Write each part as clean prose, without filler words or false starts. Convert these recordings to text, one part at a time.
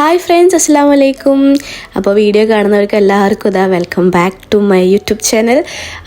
Hi friends, അസ്സലാമു അലൈക്കും. അപ്പോൾ വീഡിയോ കാണുന്നവർക്ക് എല്ലാവർക്കും ഇതാ welcome back to my YouTube channel.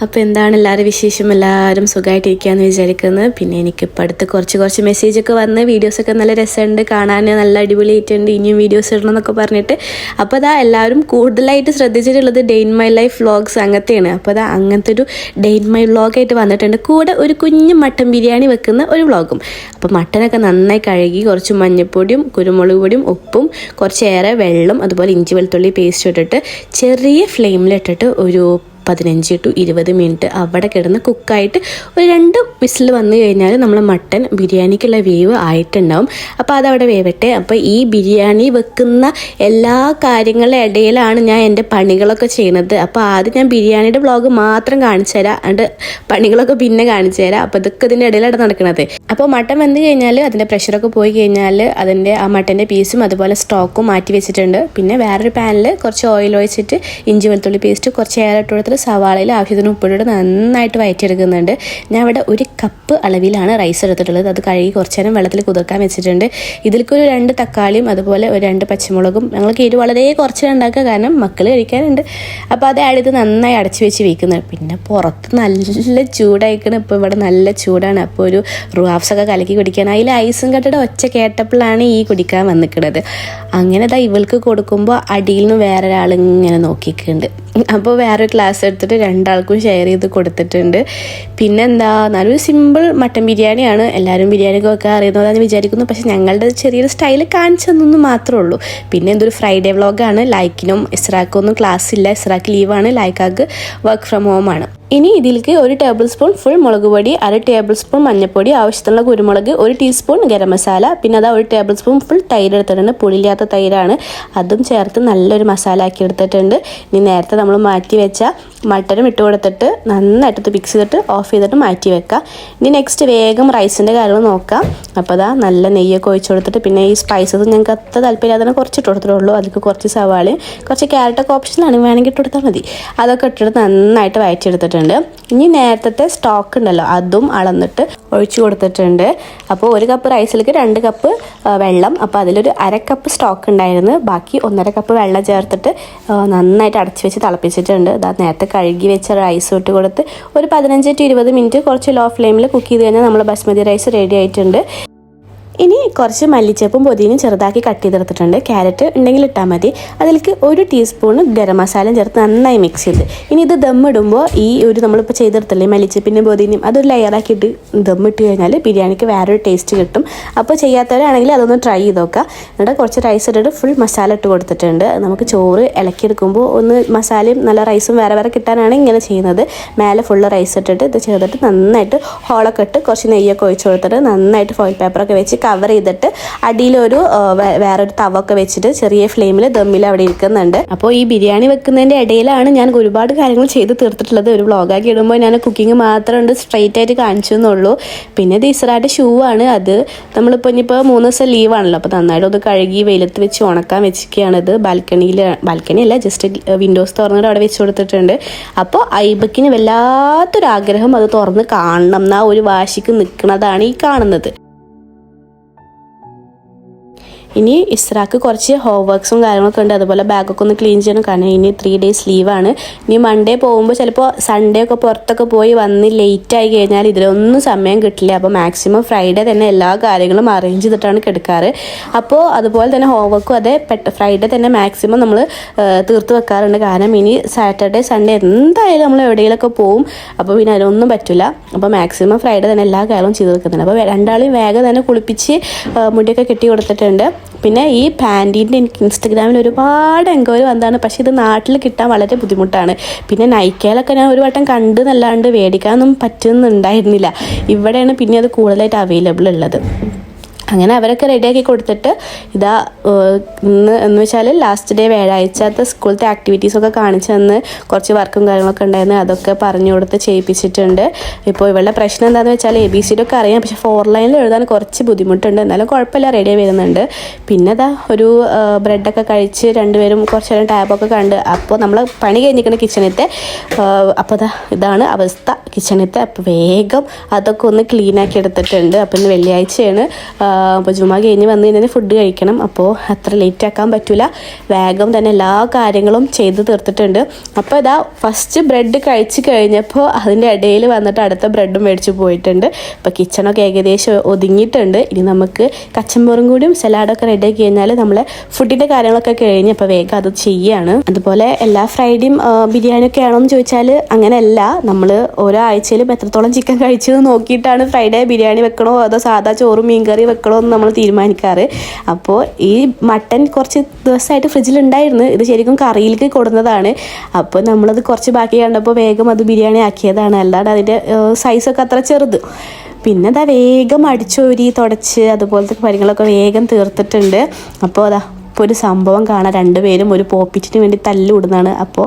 അപ്പോൾ എന്താണ് എല്ലാവരും വിശേഷം? എല്ലാവരും സുഖമായിട്ടിരിക്കുകയെന്ന് വിചാരിക്കുന്നത്. പിന്നെ എനിക്കിപ്പോൾ അടുത്ത് കുറച്ച് മെസ്സേജൊക്കെ വന്ന് വീഡിയോസൊക്കെ നല്ല രസമുണ്ട്, കാണാൻ നല്ല അടിപൊളിയായിട്ടുണ്ട്, ഇനിയും വീഡിയോസ് ഇടണം എന്നൊക്കെ പറഞ്ഞിട്ട്. അപ്പോൾ അതാ എല്ലാവരും കൂടുതലായിട്ട് ശ്രദ്ധിച്ചിട്ടുള്ളത് day in my life vlogs അങ്ങനത്തെയാണ്. അപ്പോൾ അതാ അങ്ങനത്തെ ഒരു ഡേ ഇൻ മൈ വ്ളോഗായിട്ട് വന്നിട്ടുണ്ട്. കൂടെ ഒരു കുഞ്ഞു മട്ടൻ ബിരിയാണി വെക്കുന്ന ഒരു വ്ളോഗും. അപ്പോൾ മട്ടനൊക്കെ നന്നായി കഴുകി കുറച്ച് മഞ്ഞൾപ്പൊടിയും കുരുമുളക് പൊടിയും ഉപ്പും കുറച്ചേറെ വെള്ളം അതുപോലെ ഇഞ്ചി വെളുത്തുള്ളി പേസ്റ്റ് ഇട്ടിട്ട് ചെറിയ ഫ്ലെയിമിലിട്ടിട്ട് ഒരു 15 to 20 മിനിറ്റ് അവിടെ കിടന്ന് കുക്കായിട്ട് ഒരു 2 വിസിൽ വന്നു കഴിഞ്ഞാൽ നമ്മൾ മട്ടൻ ബിരിയാണിക്കുള്ള വേവ് ആയിട്ടുണ്ടാവും. അപ്പോൾ അതവിടെ വേവട്ടെ. അപ്പോൾ ഈ ബിരിയാണി വെക്കുന്ന എല്ലാ കാര്യങ്ങളുടെ ഇടയിലാണ് ഞാൻ എൻ്റെ പണികളൊക്കെ ചെയ്യുന്നത്. അപ്പോൾ ആദ്യം ഞാൻ ബിരിയാണിയുടെ വ്ളോഗ് മാത്രം കാണിച്ചു തരാം, അതിൻ്റെ പണികളൊക്കെ പിന്നെ കാണിച്ചു തരാം. അപ്പോൾ ഇതൊക്കെ ഇതിൻ്റെ ഇടയിലാണ് നടക്കുന്നത്. അപ്പോൾ മട്ടൻ വന്നു കഴിഞ്ഞാൽ അതിൻ്റെ പ്രഷറൊക്കെ പോയി കഴിഞ്ഞാൽ അതിൻ്റെ ആ മട്ടൻ്റെ പീസും അതുപോലെ സ്റ്റോക്കും മാറ്റി വെച്ചിട്ടുണ്ട്. പിന്നെ വേറൊരു പാനിൽ കുറച്ച് ഓയിൽ ഒഴിച്ചിട്ട് ഇഞ്ചി വെളുത്തുള്ളി പേസ്റ്റ് കുറച്ച് ഏറെ ഇട്ട് കൊടുത്തിട്ട് സവാളയിൽ ആവശ്യത്തിന് ഉപ്പിട്ട് നന്നായിട്ട് വഴറ്റിയെടുക്കുന്നുണ്ട്. ഞാൻ ഇവിടെ 1 കപ്പ് അളവിലാണ് റൈസ് എടുത്തിട്ടുള്ളത്. അത് കഴുകി കുറച്ച് നേരം വെള്ളത്തിൽ കുതിർക്കാൻ വെച്ചിട്ടുണ്ട്. ഇതിലേക്കൊരു 2 തക്കാളിയും അതുപോലെ ഒരു 2 പച്ചമുളകും. ഞങ്ങൾക്ക് എരിവ് വളരെ കുറച്ച് ഉണ്ടാക്കുക, കാരണം മക്കൾ കഴിക്കാനുണ്ട്. അപ്പോൾ അത് ആഡ് ചെയ്ത് നന്നായി അടച്ചു വെച്ച് വയ്ക്കുന്നത്. പിന്നെ പുറത്ത് നല്ല ചൂടായിക്കണം. ഇപ്പോൾ ഇവിടെ നല്ല ചൂടാണ്. അപ്പോൾ ഒരു റുവാഫ്സൊക്കെ കലക്കി കുടിക്കാൻ, അതിൽ ഐസും കട്ടയുടെ ഒച്ച കേട്ടപ്പോഴാണ് ഈ കുടിക്കാൻ വന്നിക്കുന്നത്. അങ്ങനെ ഇവൾക്ക് കൊടുക്കുമ്പോൾ അടിയിൽ നിന്ന് വേറെ ഒരാൾ ഇങ്ങനെ നോക്കിക്കുന്നുണ്ട്. അപ്പോൾ വേറൊരു ഗ്ലാസ് എടുത്തിട്ട് 2 ആൾക്കും ഷെയർ ചെയ്ത് കൊടുത്തിട്ടുണ്ട്. പിന്നെന്താ, നല്ലൊരു സിമ്പിൾ മട്ടൻ ബിരിയാണിയാണ്. എല്ലാവരും ബിരിയാണിയൊക്കെ വെക്കാൻ അറിയുന്നതാണെന്ന് വിചാരിക്കുന്നു. പക്ഷേ ഞങ്ങളുടെ ചെറിയൊരു സ്റ്റൈൽ കാണിച്ചതെന്ന് മാത്രമേ ഉള്ളൂ. പിന്നെ എന്തൊരു ഫ്രൈഡേ വ്ളോഗാണ്. ലൈക്കിനും ഇസ്രാക്കൊന്നും ക്ലാസ് ഇല്ല, ഇസ്രാക്ക് ലീവാണ്, ലൈക്കാക്ക് വർക്ക് ഫ്രം ഹോം ആണ്. ഇനി ഇതിലേക്ക് 1 ടേബിൾ സ്പൂൺ ഫുൾ മുളക് പൊടി, 1/2 ടേബിൾ സ്പൂൺ മഞ്ഞൾപ്പൊടി, ആവശ്യത്തിനുള്ള കുരുമുളക്, 1 ടീസ്പൂൺ ഗരം മസാല, പിന്നെ അതാ 1 ടേബിൾ സ്പൂൺ ഫുൾ തൈര് എടുത്തിട്ടുണ്ട്. പുളിയില്ലാത്ത തൈരാണ്. അതും ചേർത്ത് നല്ലൊരു മസാല ആക്കി എടുത്തിട്ടുണ്ട്. ഇനി നേരത്തെ നമ്മൾ മാറ്റി വെച്ച മട്ടനും ഇട്ട് കൊടുത്തിട്ട് നന്നായിട്ട് മിക്സ് ചെയ്തിട്ട് ഓഫ് ചെയ്തിട്ട് മാറ്റി വെക്കാം. ഇനി നെക്സ്റ്റ് വേഗം റൈസിൻ്റെ കാര്യങ്ങൾ നോക്കാം. അപ്പോൾ അതാ നല്ല നെയ്യൊക്കെ ഒഴിച്ച് കൊടുത്തിട്ട്, പിന്നെ ഈ സ്പൈസസ് ഞങ്ങൾക്ക് അത്ര താല്പര്യമില്ലാതെ കുറച്ച് ഇട്ട് കൊടുത്തിട്ടുള്ളൂ. അതിലേക്ക് കുറച്ച് സവാളയും കുറച്ച് ക്യാരറ്റൊക്കെ ഓപ്ഷനിലാണ്, വേണമെങ്കിൽ ഇട്ട് കൊടുത്താൽ മതി. അതൊക്കെ ഇട്ടിട്ട് നന്നായിട്ട് വഴറ്റിയെടുത്തിട്ടുണ്ട്. ഇനി നേരത്തെ സ്റ്റോക്ക് ഉണ്ടല്ലോ, അതും അളന്നിട്ട് ഒഴിച്ചു കൊടുത്തിട്ടുണ്ട്. അപ്പോൾ 1 കപ്പ് റൈസിലേക്ക് 2 കപ്പ് വെള്ളം. അപ്പോൾ അതിലൊരു 1/2 കപ്പ് സ്റ്റോക്ക് ഉണ്ടായിരുന്നു. ബാക്കി 1.5 കപ്പ് വെള്ളം ചേർത്തിട്ട് നന്നായിട്ട് അടച്ചു വെച്ച് തിളപ്പിച്ചിട്ടുണ്ട്. നേരത്തെ കഴുകി വെച്ച റൈസ് ഇട്ട് കൊടുത്ത് ഒരു 15 to 20 മിനിറ്റ് കുറച്ച് ലോ ഫ്ലെയിമിൽ കുക്ക് ചെയ്ത് കഴിഞ്ഞാൽ നമ്മൾ ബസ്മതി റൈസ് റെഡി ആയിട്ടുണ്ട്. ഇനി കുറച്ച് മല്ലിച്ചപ്പും പൊതിനും ചെറുതാക്കി കട്ട് ചെയ്തെടുത്തിട്ടുണ്ട്. ക്യാരറ്റ് ഉണ്ടെങ്കിൽ ഇട്ടാൽ മതി. അതിലേക്ക് 1 ടീസ്പൂൺ ഗരം മസാലയും ചേർത്ത് നന്നായി മിക്സ് ചെയ്ത് ഇനി ഇത് ദമ്മിടുമ്പോൾ ഈ ഒരു നമ്മളിപ്പോൾ ചെയ്തെടുത്തില്ലേ മല്ലിച്ചപ്പിൻ്റെയും പൊതിനും അതൊരു ലെയറാക്കിയിട്ട് ദമ്മിട്ട് കഴിഞ്ഞാൽ ബിരിയാണിക്ക് വേറൊരു ടേസ്റ്റ് കിട്ടും. അപ്പോൾ ചെയ്യാത്തവരാണെങ്കിൽ അതൊന്ന് ട്രൈ ചെയ്ത് നോക്കുക. എന്നിട്ട് കുറച്ച് റൈസ് ഇട്ടിട്ട് ഫുൾ മസാല ഇട്ട് കൊടുത്തിട്ടുണ്ട്. നമുക്ക് ചോറ് ഇളക്കിയെടുക്കുമ്പോൾ ഒന്ന് മസാലയും നല്ല റൈസും വേറെ കിട്ടാനാണ് ഇങ്ങനെ ചെയ്യുന്നത്. മേലെ ഫുള്ള് റൈസ് ഇട്ടിട്ട് ഇത് ചെയ്തിട്ട് നന്നായിട്ട് ഹോളൊക്കെ ഇട്ട് കുറച്ച് നെയ്യൊക്കെ ഒഴിച്ച് കൊടുത്തിട്ട് നന്നായിട്ട് ഫോയിൽ പേപ്പറൊക്കെ വെച്ച് കവർ ചെയ്തിട്ട് അടിയിലൊരു വേറൊരു തവൊക്കെ വെച്ചിട്ട് ചെറിയ ഫ്ലെയിമിൽ ദമ്മിൽ അവിടെ ഇരിക്കുന്നുണ്ട്. അപ്പോൾ ഈ ബിരിയാണി വെക്കുന്നതിൻ്റെ ഇടയിലാണ് ഞാൻ ഒരുപാട് കാര്യങ്ങൾ ചെയ്ത് തീർത്തിട്ടുള്ളത്. ഒരു വ്ളോഗാക്കി ഇടുമ്പോൾ ഞാൻ കുക്കിംഗ് മാത്രം ഉണ്ട് സ്ട്രെയിറ്റ് ആയിട്ട് കാണിച്ചു എന്നുള്ളൂ. പിന്നെ ഇത് ഇസ്രായുടെ ഷൂ ആണ്. അത് നമ്മളിപ്പോൾ ഇനിയിപ്പോൾ 3 ദിവസം ലീവാണല്ലോ, അപ്പോൾ നന്നായിട്ട് ഒന്ന് കഴുകി വെയിലത്ത് വെച്ച് ഉണക്കാൻ വെച്ചിരിക്കുകയാണ്. ഇത് ബാൽക്കണിയല്ല, ജസ്റ്റ് വിൻഡോസ് തുറന്നിട്ട് അവിടെ വെച്ച് കൊടുത്തിട്ടുണ്ട്. അപ്പോൾ ഐബക്കിന് വല്ലാത്തൊരാഗ്രഹം അത് തുറന്ന് കാണണം എന്നാ ഒരു വാശിക്ക് നിൽക്കുന്നതാണ് ഈ കാണുന്നത്. ഇനി ഇസ്രാക്ക് കുറച്ച് ഹോം വർക്ക്സും കാര്യങ്ങളൊക്കെ ഉണ്ട്. അതുപോലെ ബാഗൊക്കെ ഒന്ന് ക്ലീൻ ചെയ്യണം, കാരണം ഇനി 3 days ലീവാണ്. ഇനി മൺഡേ പോകുമ്പോൾ ചിലപ്പോൾ സൺഡേ ഒക്കെ പുറത്തൊക്കെ പോയി വന്ന് ലേറ്റായി കഴിഞ്ഞാൽ ഇതിലൊന്നും സമയം കിട്ടില്ല. അപ്പോൾ മാക്സിമം ഫ്രൈഡേ തന്നെ എല്ലാ കാര്യങ്ങളും അറേഞ്ച് ചെയ്തിട്ടാണ് കിടക്കാറ്. അപ്പോൾ അതുപോലെ തന്നെ ഹോം വർക്കും അതെ ഫ്രൈഡേ തന്നെ മാക്സിമം നമ്മൾ തീർത്ത് വെക്കാറുണ്ട്. കാരണം ഇനി സാറ്റർഡേ സൺഡേ എന്തായാലും നമ്മൾ എവിടെയെങ്കിലുമൊക്കെ പോവും. അപ്പോൾ പിന്നെ അതിലൊന്നും പറ്റില്ല. അപ്പോൾ മാക്സിമം ഫ്രൈഡേ തന്നെ എല്ലാ കാര്യങ്ങളും ചെയ്ത് വെക്കുന്നുണ്ട്. അപ്പോൾ 2 ആളെയും വേഗം തന്നെ കുളിപ്പിച്ച് മുടിയൊക്കെ കെട്ടി കൊടുത്തിട്ടുണ്ട്. പിന്നെ ഈ പാൻറ്റീൻ്റെ എനിക്ക് ഇൻസ്റ്റഗ്രാമിൽ ഒരുപാട് എൻക്വയറി വന്നതാണ്. പക്ഷേ ഇത് നാട്ടിൽ കിട്ടാൻ വളരെ ബുദ്ധിമുട്ടാണ്. പിന്നെ നൈക്കയിലൊക്കെ ഞാൻ ഒരു വട്ടം കണ്ടെന്നല്ലാണ്ട് മേടിക്കാനൊന്നും പറ്റുന്നുണ്ടായിരുന്നില്ല. ഇവിടെയാണ് പിന്നെ അത് കൂടുതലായിട്ട് അവൈലബിൾ ഉള്ളത്. അങ്ങനെ അവരൊക്കെ റെഡിയാക്കി കൊടുത്തിട്ട് ഇതാ ഇന്ന് എന്ന് വെച്ചാൽ ലാസ്റ്റ് ഡേ വ്യാഴാഴ്ചത്തെ സ്കൂളത്തെ ആക്ടിവിറ്റീസൊക്കെ കാണിച്ചു തന്ന് കുറച്ച് വർക്കും കാര്യങ്ങളൊക്കെ ഉണ്ടായിരുന്നു. അതൊക്കെ പറഞ്ഞു കൊടുത്ത് ചെയ്യിപ്പിച്ചിട്ടുണ്ട്. ഇപ്പോൾ ഇവളുടെ പ്രശ്നം എന്താണെന്ന് വെച്ചാൽ ABCD ഒക്കെ അറിയാം, പക്ഷേ 4 ലൈനിൽ എഴുതാൻ കുറച്ച് ബുദ്ധിമുട്ടുണ്ട്. എന്നാലും കുഴപ്പമില്ല, റെഡിയായി വരുന്നുണ്ട്. പിന്നെ ഇതാ ഒരു ബ്രെഡൊക്കെ കഴിച്ച് 2 പേരും കുറച്ച് നേരം ടാബൊക്കെ കണ്ട്. അപ്പോൾ നമ്മൾ പണി കഴിഞ്ഞിരിക്കുന്ന കിച്ചണത്തെ. അപ്പോൾ ഇതാണ് അവസ്ഥ കിച്ചണത്തെ. അപ്പോൾ വേഗം അതൊക്കെ ഒന്ന് ക്ലീനാക്കി എടുത്തിട്ടുണ്ട്. അപ്പോൾ ഇന്ന് വെള്ളിയാഴ്ചയാണ്. അപ്പോൾ ജുമാ കഴിഞ്ഞ് വന്ന് കഴിഞ്ഞാൽ ഫുഡ് കഴിക്കണം. അപ്പോൾ അത്ര ലേറ്റ് ആക്കാൻ പറ്റില്ല, വേഗം തന്നെ എല്ലാ കാര്യങ്ങളും ചെയ്ത് തീർത്തിട്ടുണ്ട്. അപ്പോൾ ഇതാ ഫസ്റ്റ് ബ്രെഡ് കഴിച്ച് കഴിഞ്ഞപ്പോൾ അതിൻ്റെ ഇടയിൽ വന്നിട്ട് അടുത്ത ബ്രെഡും മേടിച്ച് പോയിട്ടുണ്ട്. അപ്പോൾ കിച്ചണൊക്കെ ഏകദേശം ഒതുങ്ങിയിട്ടുണ്ട്. ഇനി നമുക്ക് കച്ചമ്പറും കൂടിയും സലാഡൊക്കെ റെഡി ആക്കി കഴിഞ്ഞാൽ നമ്മളെ ഫുഡിൻ്റെ കാര്യങ്ങളൊക്കെ കഴിഞ്ഞ് അപ്പോൾ വേഗം അത് ചെയ്യാണ്. അതുപോലെ എല്ലാ ഫ്രൈഡേയും ബിരിയാണിയൊക്കെ ആണോ എന്ന് ചോദിച്ചാൽ അങ്ങനെയല്ല. നമ്മൾ ഓരോ ആഴ്ചയിലും എത്രത്തോളം ചിക്കൻ കഴിച്ചത് നോക്കിയിട്ടാണ് ഫ്രൈഡേ ബിരിയാണി വെക്കണോ അതോ സാധാ ചോറും മീൻകറി വെക്കണോ എന്ന് നമ്മൾ തീരുമാനിക്കാറ്. അപ്പോൾ ഈ മട്ടൻ കുറച്ച് ദിവസമായിട്ട് ഫ്രിഡ്ജിലുണ്ടായിരുന്നു. ഇത് ശരിക്കും കറിയിലേക്ക് കൊടുന്നതാണ്. അപ്പോൾ നമ്മളത് കുറച്ച് ബാക്കി കണ്ടപ്പോൾ വേഗം അത് ബിരിയാണി ആക്കിയതാണ്. അല്ലാണ്ട് അതിൻ്റെ സൈസൊക്കെ അത്ര ചെറുത്. പിന്നെ അതാ വേഗം അടിച്ചോരി തുടച്ച് അതുപോലത്തെ കാര്യങ്ങളൊക്കെ വേഗം തീർത്തിട്ടുണ്ട്. അപ്പോൾ അതാ ഇപ്പോൾ ഒരു സംഭവം കാണാം, രണ്ടുപേരും ഒരു പോപ്പിറ്റിന് വേണ്ടി തല്ലുകൂടുന്നതാണ്. അപ്പോൾ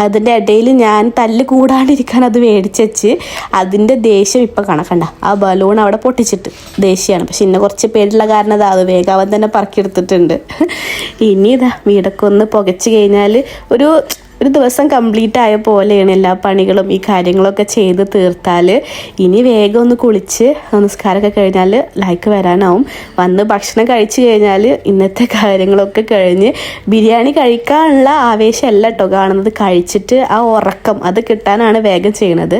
അതിൻ്റെ ഇടയിൽ ഞാൻ തല്ല് കൂടാണ്ടിരിക്കാൻ അത് മേടിച്ച് അതിൻ്റെ ദേഷ്യം ഇപ്പം കണക്കണ്ട, ആ ബലൂൺ അവിടെ പൊട്ടിച്ചിട്ട് ദേഷ്യമാണ്. പക്ഷെ ഇന്നെ കുറച്ച് പേരുള്ള കാരണം അത് വേഗം അവൻ തന്നെ പറക്കിയെടുത്തിട്ടുണ്ട്. ഇനി ഇതാ വീടൊക്കെ ഒന്ന് പുകച്ച് കഴിഞ്ഞാൽ ഒരു ദിവസം കംപ്ലീറ്റ് ആയ പോലെയാണ് എല്ലാ പണികളും ഈ കാര്യങ്ങളൊക്കെ ചെയ്ത് തീർത്താൽ. ഇനി വേഗം ഒന്ന് കുളിച്ച് നമസ്കാരമൊക്കെ കഴിഞ്ഞാൽ ലൈക്ക് വരാനാവും. വന്ന് ഭക്ഷണം കഴിച്ച് കഴിഞ്ഞാൽ ഇന്നത്തെ കാര്യങ്ങളൊക്കെ കഴിഞ്ഞ് ബിരിയാണി കഴിക്കാനുള്ള ആവേശമല്ല കേട്ടോ കാണുന്നത്, കഴിച്ചിട്ട് ആ ഉറക്കം അത് കിട്ടാനാണ് വേഗം ചെയ്യണത്.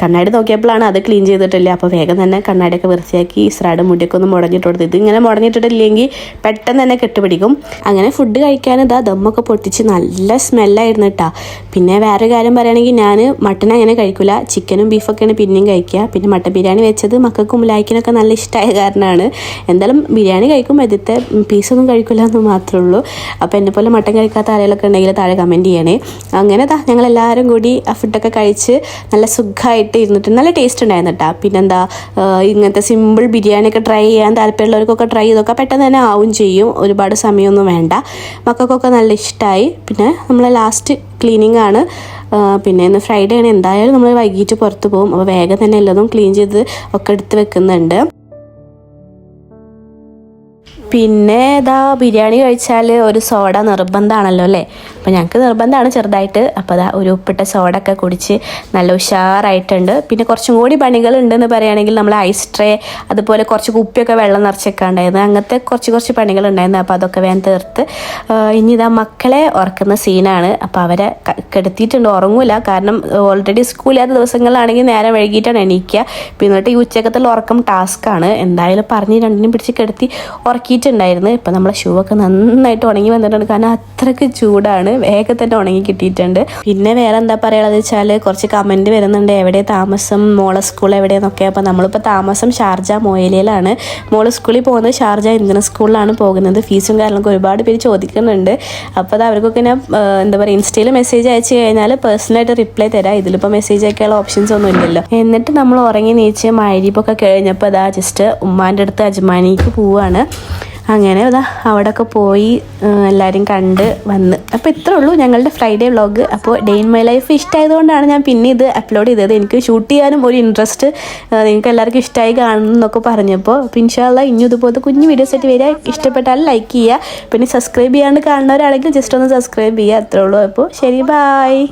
കണ്ണാടി നോക്കിയപ്പോഴാണ് അത് ക്ലീൻ ചെയ്തിട്ടില്ല. അപ്പോൾ വേഗം തന്നെ കണ്ണാടിയൊക്കെ വൃത്തിയാക്കി ഇസ്രായുടെ മുടിയൊക്കെ ഒന്ന് മുടഞ്ഞിട്ട് കൊടുത്ത്, ഇതിങ്ങനെ മുടഞ്ഞിട്ടിട്ടില്ലെങ്കിൽ പെട്ടെന്ന് തന്നെ കെട്ടുപിടിക്കും. അങ്ങനെ ഫുഡ് കഴിക്കാൻ ഇതാ ദമ്മൊക്കെ പൊട്ടിച്ച് നല്ല സ്മെല്ലായിരുന്നു കേട്ടോ. പിന്നെ വേറെ കാര്യം പറയുകയാണെങ്കിൽ ഞാൻ മട്ടൻ അങ്ങനെ കഴിക്കില്ല, ചിക്കനും ബീഫൊക്കെയാണ് പിന്നെയും കഴിക്കുക. പിന്നെ മട്ടൻ ബിരിയാണി വെച്ചത് മക്കൾക്കും ലൈക്കിനൊക്കെ നല്ല ഇഷ്ടമായ കാരണമാണ്. എന്തായാലും ബിരിയാണി കഴിക്കുമ്പോൾ ആദ്യത്തെ പീസൊന്നും കഴിക്കില്ല എന്ന് മാത്രമേ ഉള്ളൂ. അപ്പോൾ എന്നെപ്പോലെ മട്ടൻ കഴിക്കാത്ത ആളുകളൊക്കെ ഉണ്ടെങ്കിൽ താഴെ കമൻറ്റ് ചെയ്യണേ. അങ്ങനെ ഞങ്ങളെല്ലാവരും കൂടി ആ ഫുഡൊക്കെ കഴിച്ച് നല്ല സുഖമായിട്ട് ഇരുന്നിട്ട് നല്ല ടേസ്റ്റ് ഉണ്ടായിരുന്നു കേട്ടോ. പിന്നെന്താ ഇങ്ങനത്തെ സിമ്പിൾ ബിരിയാണിയൊക്കെ ട്രൈ ചെയ്യാൻ താല്പര്യമുള്ളവർക്കൊക്കെ ട്രൈ ചെയ്തൊക്കെ പെട്ടെന്ന് തന്നെ ആവും ചെയ്യും, ഒരുപാട് സമയമൊന്നും വേണ്ട. മക്കൾക്കൊക്കെ നല്ല ഇഷ്ടമായി. പിന്നെ നമ്മൾ ലാസ്റ്റ് ക്ലീനിങ് ആണ്. പിന്നെ ഇന്ന് ഫ്രൈഡേ ആണ്, എന്തായാലും നമ്മൾ വൈകിട്ട് പുറത്ത് പോകും. അപ്പോൾ വേഗം തന്നെ എല്ലാതും ക്ലീൻ ചെയ്ത് ഒക്കെ എടുത്ത് വെക്കുന്നുണ്ട്. പിന്നെ ബിരിയാണി കഴിച്ചാൽ ഒരു സോഡ നിർബന്ധമാണല്ലോ അല്ലേ. അപ്പോൾ ഞങ്ങൾക്ക് നിർബന്ധമാണ് ചെറുതായിട്ട്. അപ്പോൾ ഒരു ഉപ്പിട്ട സോഡ ഒക്കെ കുടിച്ച് നല്ല ഉഷാറായിട്ടുണ്ട്. പിന്നെ കുറച്ചും കൂടി പണികളുണ്ടെന്ന് പറയുകയാണെങ്കിൽ നമ്മൾ ഐസ് ട്രേ അതുപോലെ കുറച്ച് കുപ്പിയൊക്കെ വെള്ളം നിറച്ചൊക്കെ ഉണ്ടായിരുന്നു. അങ്ങനത്തെ കുറച്ച് പണികളുണ്ടായിരുന്നു. അപ്പോൾ അതൊക്കെ വേഗം തീർത്ത് ഇനി മക്കളെ ഉറക്കുന്ന സീനാണ്. അപ്പോൾ അവരെ കിടത്തിയിട്ടുണ്ട്, ഉറങ്ങൂല. കാരണം ഓൾറെഡി സ്കൂളില്ലാത്ത ദിവസങ്ങളിലാണെങ്കിൽ നേരം വൈകിട്ടാണ് എണീക്കുക. പിന്നെ ഈ ഉച്ചക്കത്തുള്ള ഉറക്കം ടാസ്ക്കാണ്. എന്തായാലും പറഞ്ഞ് രണ്ടിനും പിടിച്ച് കിടത്തി ഉറക്കിയിട്ടുണ്ടായിരുന്നു. ഇപ്പം നമ്മളെ ഷൂ ഒക്കെ നന്നായിട്ട് ഉണങ്ങി വന്നിട്ടുണ്ട്, കാരണം അത്രയ്ക്ക് ചൂടാണ്. വേഗം തന്നെ ഉണങ്ങി കിട്ടിയിട്ടുണ്ട്. പിന്നെ വേറെ എന്താ പറയുക വെച്ചാൽ കുറച്ച് കമൻറ്റ് വരുന്നുണ്ട്, എവിടെ താമസം, മോളെ സ്കൂൾ എവിടെയെന്നൊക്കെ. അപ്പോൾ നമ്മളിപ്പോൾ താമസം ഷാർജ മൊയിലയിലാണ്. മോള് സ്കൂളിൽ പോകുന്നത് ഷാർജ ഇന്ത്യൻ സ്കൂളിലാണ് പോകുന്നത്. ഫീസും കാര്യങ്ങളൊക്കെ ഒരുപാട് പേര് ചോദിക്കുന്നുണ്ട്. അപ്പോൾ അത് അവർക്കൊക്കെ ഞാൻ എന്താ പറയുക ഇൻസ്റ്റയിൽ മെസ്സേജ് അയച്ചു കഴിഞ്ഞാൽ പേഴ്സണലായിട്ട് റിപ്ലൈ തരാം. ഇതിലിപ്പോൾ മെസ്സേജ് അയക്കാനുള്ള ഓപ്ഷൻസ് ഒന്നും ഇല്ലല്ലോ. എന്നിട്ട് നമ്മൾ ഉറങ്ങി നീച്ച് മഗ്‌രിബൊക്കെ കഴിഞ്ഞപ്പോൾ ജസ്റ്റ് ഉമ്മാൻ്റെ അടുത്ത് അജ്മാനിക്ക് പോവുകയാണ്. അങ്ങനെ അവിടെയൊക്കെ പോയി എല്ലാവരും കണ്ട് വന്ന്. അപ്പോൾ ഇത്രേ ഉള്ളൂ ഞങ്ങളുടെ ഫ്രൈഡേ വ്ളോഗ്. അപ്പോൾ ഡേ ഇൻ മൈ ലൈഫ് ഇഷ്ടമായതുകൊണ്ടാണ് ഞാൻ പിന്നെ ഇത് അപ്ലോഡ് ചെയ്തത്. എനിക്ക് ഷൂട്ട് ചെയ്യാനും ഒരു ഇൻട്രസ്റ്റ്, നിങ്ങൾക്ക് എല്ലാവർക്കും ഇഷ്ടമായി കാണുന്നൊക്കെ പറഞ്ഞപ്പോൾ. അപ്പോൾ ഇൻഷാ അല്ലാഹ് ഇനി ഇതുപോലത്തെ കുഞ്ഞു വീഡിയോസ് ആയിട്ട് വരിക. ഇഷ്ടപ്പെട്ടാൽ ലൈക്ക് ചെയ്യുക. പിന്നെ സബ്സ്ക്രൈബ് ചെയ്യാണ്ട് കാണുന്നവരാണെങ്കിൽ ജസ്റ്റ് ഒന്ന് സബ്സ്ക്രൈബ് ചെയ്യുക. അത്രേ ഉള്ളൂ. അപ്പോൾ ശരി, ബായ്.